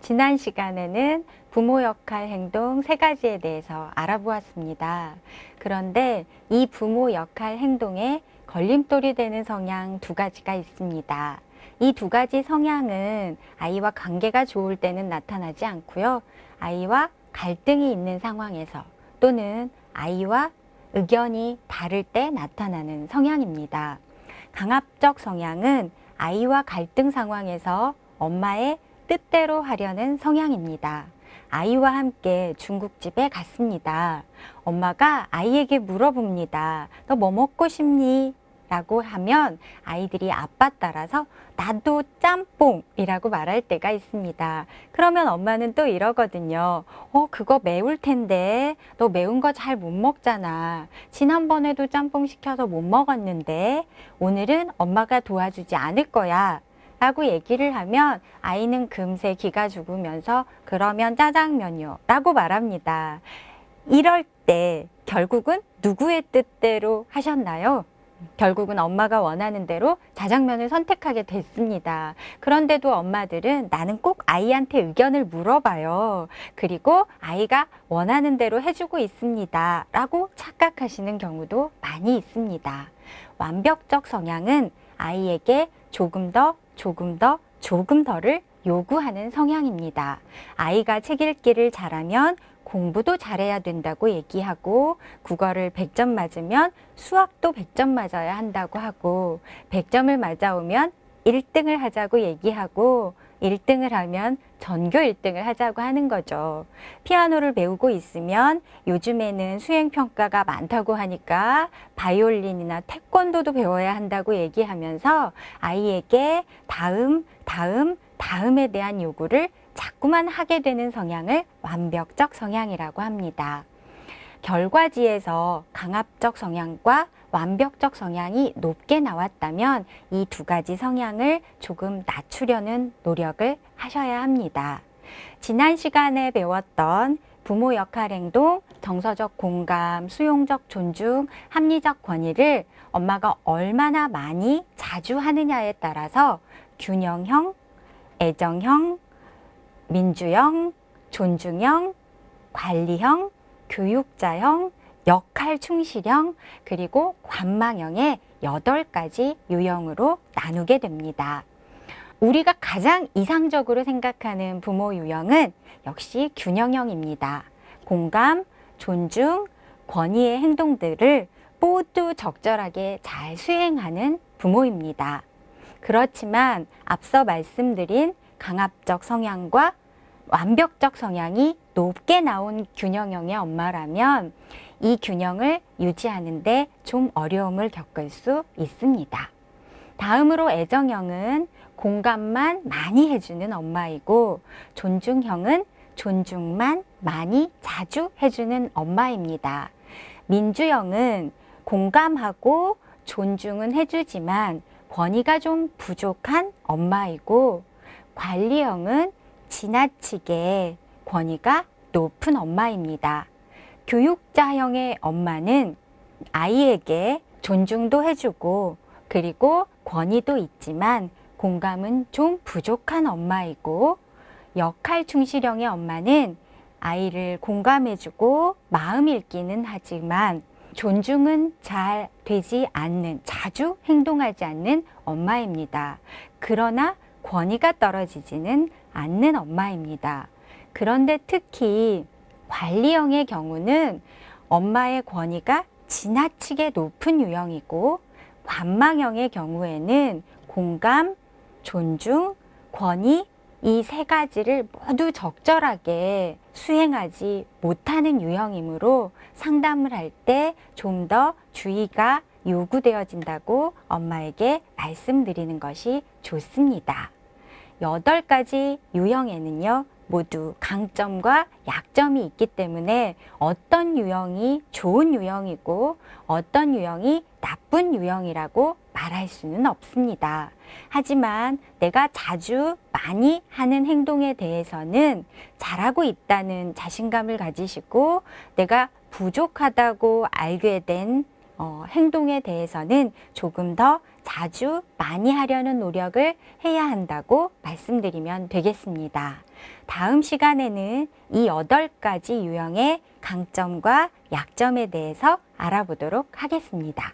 지난 시간에는 부모 역할 행동 3가지에 대해서 알아보았습니다. 그런데 이 부모 역할 행동에 걸림돌이 되는 성향 2가지가 있습니다. 이 2가지 성향은 아이와 관계가 좋을 때는 나타나지 않고요. 아이와 갈등이 있는 상황에서 또는 아이와 의견이 다를 때 나타나는 성향입니다. 강압적 성향은 아이와 갈등 상황에서 엄마의 뜻대로 하려는 성향입니다. 아이와 함께 중국집에 갔습니다. 엄마가 아이에게 물어봅니다. 너 뭐 먹고 싶니? 라고 하면 아이들이 아빠 따라서 나도 짬뽕이라고 말할 때가 있습니다. 그러면 엄마는 또 이러거든요. 그거 매울 텐데 너 매운 거 잘 못 먹잖아. 지난번에도 짬뽕 시켜서 못 먹었는데 오늘은 엄마가 도와주지 않을 거야 라고 얘기를 하면 아이는 금세 기가 죽으면서 그러면 짜장면요 라고 말합니다. 이럴 때 결국은 누구의 뜻대로 하셨나요? 결국은 엄마가 원하는 대로 자장면을 선택하게 됐습니다. 그런데도 엄마들은 나는 꼭 아이한테 의견을 물어봐요. 그리고 아이가 원하는 대로 해주고 있습니다 라고 착각하시는 경우도 많이 있습니다. 완벽적 성향은 아이에게 조금 더를 요구하는 성향입니다. 아이가 책 읽기를 잘하면 공부도 잘해야 된다고 얘기하고 국어를 100점 맞으면 수학도 100점 맞아야 한다고 하고 100점을 맞아오면 1등을 하자고 얘기하고 1등을 하면 전교 1등을 하자고 하는 거죠. 피아노를 배우고 있으면 요즘에는 수행평가가 많다고 하니까 바이올린이나 태권도도 배워야 한다고 얘기하면서 아이에게 다음에 대한 요구를 자꾸만 하게 되는 성향을 완벽적 성향이라고 합니다. 결과지에서 강압적 성향과 완벽적 성향이 높게 나왔다면 이 2가지 성향을 조금 낮추려는 노력을 하셔야 합니다. 지난 시간에 배웠던 부모 역할 행동, 정서적 공감, 수용적 존중, 합리적 권위를 엄마가 얼마나 많이 자주 하느냐에 따라서 균형형, 애정형, 민주형, 존중형, 관리형, 교육자형, 역할 충실형, 그리고 관망형의 8가지 유형으로 나누게 됩니다. 우리가 가장 이상적으로 생각하는 부모 유형은 역시 균형형입니다. 공감, 존중, 권위의 행동들을 모두 적절하게 잘 수행하는 부모입니다. 그렇지만 앞서 말씀드린 강압적 성향과 완벽적 성향이 높게 나온 균형형의 엄마라면 이 균형을 유지하는데 좀 어려움을 겪을 수 있습니다. 다음으로 애정형은 공감만 많이 해주는 엄마이고 존중형은 존중만 많이 자주 해주는 엄마입니다. 민주형은 공감하고 존중은 해주지만 권위가 좀 부족한 엄마이고 관리형은 지나치게 권위가 높은 엄마입니다. 교육자형의 엄마는 아이에게 존중도 해주고 그리고 권위도 있지만 공감은 좀 부족한 엄마이고 역할 충실형의 엄마는 아이를 공감해주고 마음 읽기는 하지만 존중은 잘 되지 않는, 자주 행동하지 않는 엄마입니다. 그러나 권위가 떨어지지는 않는 엄마입니다. 그런데 특히 관리형의 경우는 엄마의 권위가 지나치게 높은 유형이고 관망형의 경우에는 공감, 존중, 권위 이 3가지를 모두 적절하게 수행하지 못하는 유형이므로 상담을 할 때 좀 더 주의가 요구되어진다고 엄마에게 말씀드리는 것이 좋습니다. 8가지 유형에는요, 모두 강점과 약점이 있기 때문에 어떤 유형이 좋은 유형이고 어떤 유형이 나쁜 유형이라고 말할 수는 없습니다. 하지만 내가 자주 많이 하는 행동에 대해서는 잘하고 있다는 자신감을 가지시고 내가 부족하다고 알게 된 행동에 대해서는 조금 더 자주 많이 하려는 노력을 해야 한다고 말씀드리면 되겠습니다. 다음 시간에는 이 8가지 유형의 강점과 약점에 대해서 알아보도록 하겠습니다.